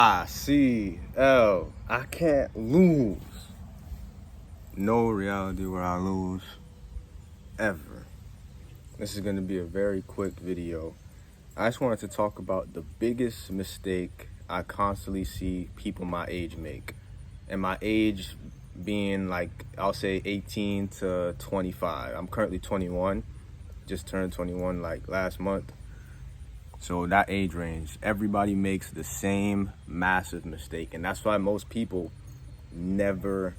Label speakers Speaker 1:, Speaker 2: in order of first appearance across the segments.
Speaker 1: icLAAo. I can't lose. No reality where I lose ever. This is going to be a very quick video. I just wanted to talk about the biggest mistake I constantly see people my age make. And my age being like, I'll say 18 to 25. I'm currently 21. Just turned 21 like last month. So that age range, everybody makes the same massive mistake. And that's why most people never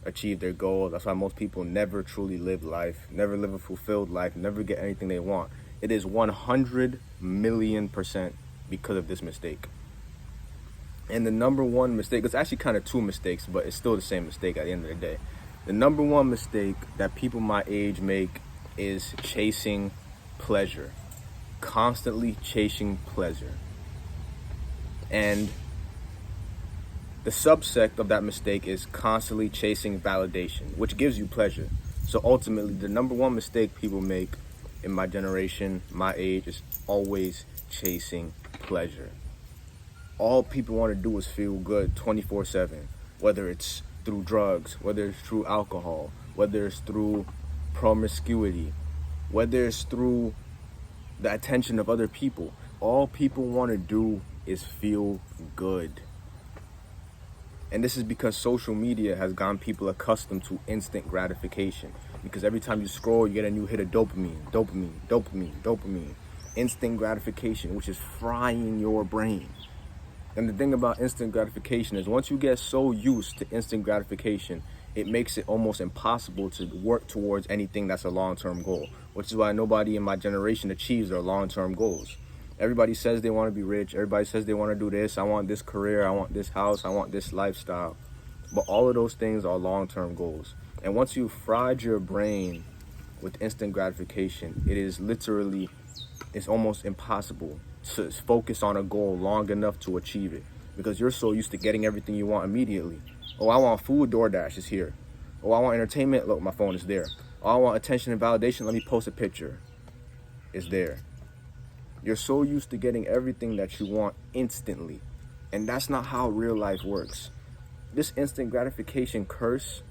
Speaker 1: achieve their goals. That's why most people never truly live life, never live a fulfilled life, never get anything they want. It is 100 million% because of this mistake. And the number one mistake, it's actually kind of two mistakes, but it's still the same mistake at the end of the day. The number one mistake that people my age make is chasing pleasure. Constantly chasing pleasure. And the subsect of that mistake is constantly chasing validation, which gives you pleasure. So ultimately, the number one mistake people make in my generation, my age, is always chasing pleasure. All people want to do is feel good 24/7, whether it's through drugs, whether it's through alcohol, whether it's through promiscuity, whether it's through the attention of other people. All people want to do is feel good. And this is because social media has gotten people accustomed to instant gratification. Because every time you scroll, you get a new hit of dopamine. Instant gratification, which is frying your brain. And the thing about instant gratification is once you get so used to instant gratification, it makes it almost impossible to work towards anything that's a long-term goal, which is why nobody in my generation achieves their long-term goals. Everybody says they want to be rich. Everybody says they want to do this. I want this career. I want this house. I want this lifestyle. But all of those things are long-term goals. And once you've fried your brain with instant gratification, it's almost impossible to focus on a goal long enough to achieve it, because you're so used to getting everything you want immediately. Oh, I want food, DoorDash is here. Oh, I want entertainment, look, my phone is there. Oh, I want attention and validation, let me post a picture. It's there. You're so used to getting everything that you want instantly. And that's not how real life works. This instant gratification curse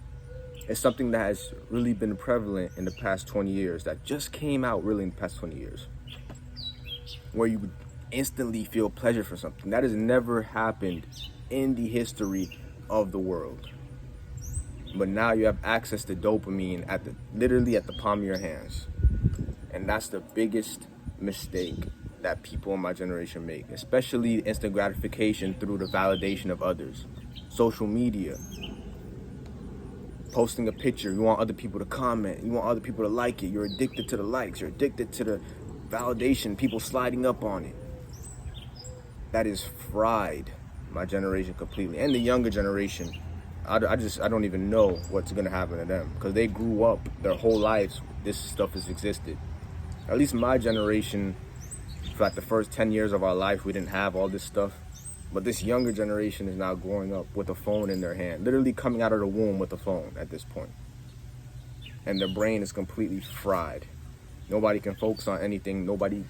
Speaker 1: is something that has really been prevalent in the past 20 years, that just came out really in the past 20 years. Where you would instantly feel pleasure for something. That has never happened in the history of the world. But now you have access to dopamine literally at the palm of your hands. And that's the biggest mistake that people in my generation make, especially instant gratification through the validation of others. Social media, posting a picture, you want other people to comment, you want other people to like it, you're addicted to the likes, you're addicted to the validation, people sliding up on it. That is fried my generation completely, and the younger generation. I don't even know what's gonna happen to them, because they grew up their whole lives this stuff has existed. At least my generation, for like the first 10 years of our life, we didn't have all this stuff. But this younger generation is now growing up with a phone in their hand, literally coming out of the womb with a phone at this point. And their brain is completely fried. Nobody can focus on anything. Nobody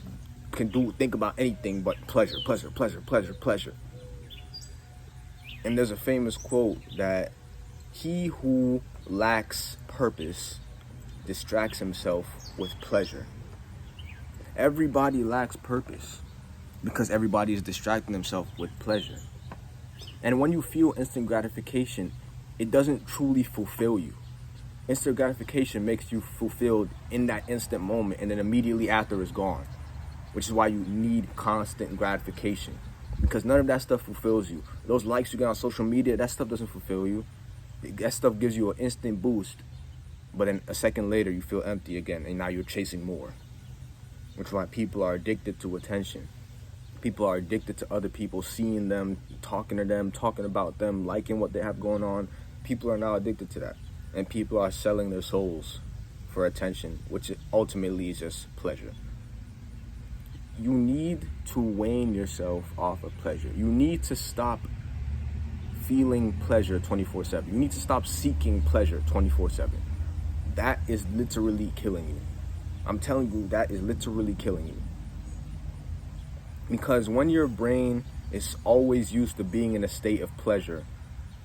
Speaker 1: can think about anything but pleasure. And there's a famous quote that he who lacks purpose distracts himself with pleasure. Everybody lacks purpose because everybody is distracting themselves with pleasure. And when you feel instant gratification, it doesn't truly fulfill you. Instant gratification makes you fulfilled in that instant moment, and then immediately after it's gone, which is why you need constant gratification, because none of that stuff fulfills you. Those likes you get on social media, that stuff doesn't fulfill you. That stuff gives you an instant boost, but then a second later you feel empty again, and now you're chasing more, which is why people are addicted to attention. People are addicted to other people, seeing them, talking to them, talking about them, liking what they have going on. People are now addicted to that. And people are selling their souls for attention, which ultimately is just pleasure. You need to wane yourself off of pleasure. You need to stop feeling pleasure 24/7. You need to stop seeking pleasure 24/7. That is literally killing you. I'm telling you, that is literally killing you. Because when your brain is always used to being in a state of pleasure.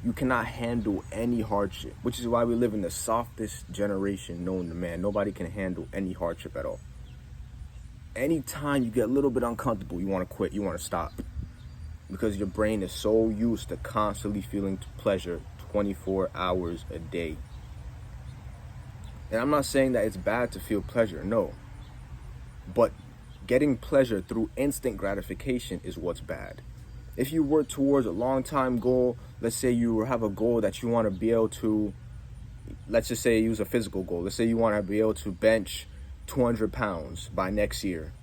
Speaker 1: You cannot handle any hardship, which is why we live in the softest generation known to man. Nobody can handle any hardship at all. Anytime you get a little bit uncomfortable, you want to quit, you want to stop. Because your brain is so used to constantly feeling pleasure 24 hours a day. And I'm not saying that it's bad to feel pleasure, no. But getting pleasure through instant gratification is what's bad. If you work towards a long-time goal, let's say you have a goal that you want to be able to, let's just say use a physical goal. Let's say you want to be able to bench 200 pounds by next year.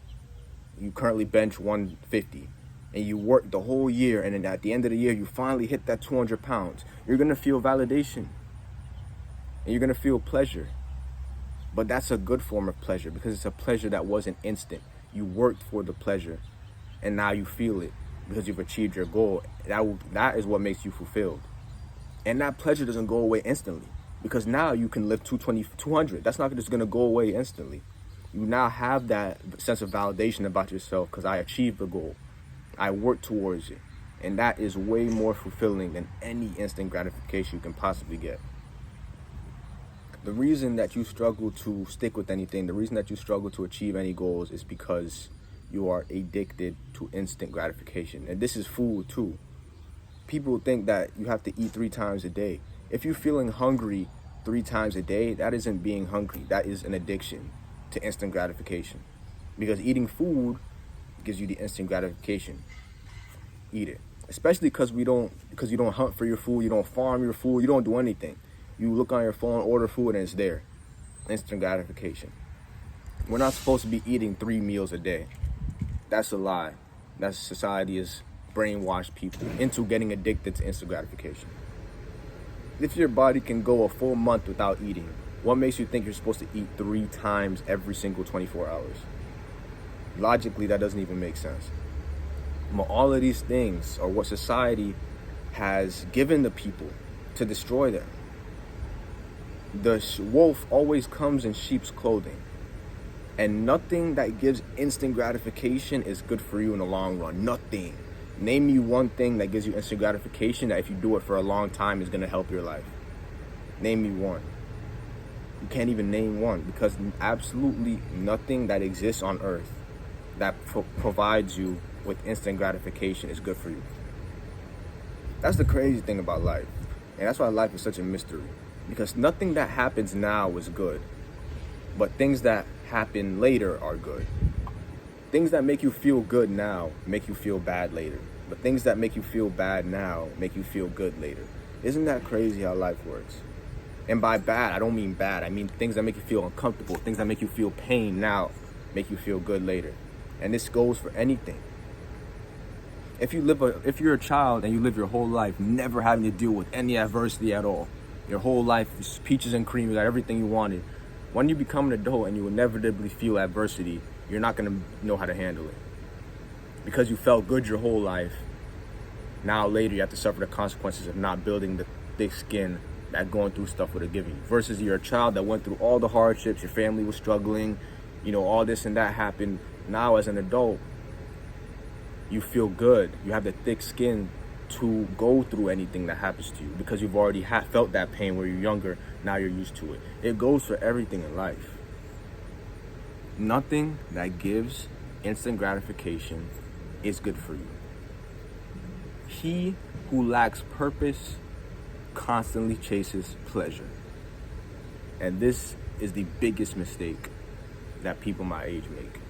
Speaker 1: You currently bench 150. And you work the whole year, and then at the end of the year, you finally hit that 200 pounds. You're going to feel validation. And you're going to feel pleasure. But that's a good form of pleasure because it's a pleasure that wasn't instant. You worked for the pleasure, and now you feel it because you've achieved your goal. That is what makes you fulfilled. And that pleasure doesn't go away instantly because now you can lift 200. That's not just going to go away instantly. You now have that sense of validation about yourself because I achieved the goal. I work towards it. And that is way more fulfilling than any instant gratification you can possibly get. The reason that you struggle to stick with anything, the reason that you struggle to achieve any goals is because you are addicted to instant gratification. And this is food too. People think that you have to eat 3 times a day. If you're feeling hungry 3 times a day, that isn't being hungry. That is an addiction to instant gratification. Because eating food gives you the instant gratification. Eat it. Especially because you don't hunt for your food, you don't farm your food, you don't do anything. You look on your phone, order food, and it's there. Instant gratification. We're not supposed to be eating 3 meals a day. That's a lie. That society has brainwashed people into getting addicted to instant gratification. If your body can go a full month without eating, what makes you think you're supposed to eat 3 times every single 24 hours? Logically, that doesn't even make sense. But all of these things are what society has given the people to destroy them. The wolf always comes in sheep's clothing. And nothing that gives instant gratification is good for you in the long run. Nothing. Name me one thing that gives you instant gratification that if you do it for a long time is going to help your life. Name me one. You can't even name one because absolutely nothing that exists on earth that provides you with instant gratification is good for you. That's the crazy thing about life. And that's why life is such a mystery. Because nothing that happens now is good. But things that happen later are good. Things that make you feel good now make you feel bad later. But things that make you feel bad now make you feel good later. Isn't that crazy how life works? And by bad, I don't mean bad. I mean things that make you feel uncomfortable. Things that make you feel pain now make you feel good later. And this goes for anything. If you're a child and you live your whole life never having to deal with any adversity at all, your whole life is peaches and cream, you got everything you wanted. When you become an adult and you inevitably feel adversity, you're not going to know how to handle it. Because you felt good your whole life, now later you have to suffer the consequences of not building the thick skin that going through stuff would have given you. Versus you're a child that went through all the hardships, your family was struggling, all this and that happened. Now as an adult, you feel good. You have the thick skin to go through anything that happens to you because you've already felt that pain when you're younger. Now you're used to it. It goes for everything in life. Nothing that gives instant gratification is good for you. He who lacks purpose constantly chases pleasure. And this is the biggest mistake that people my age make.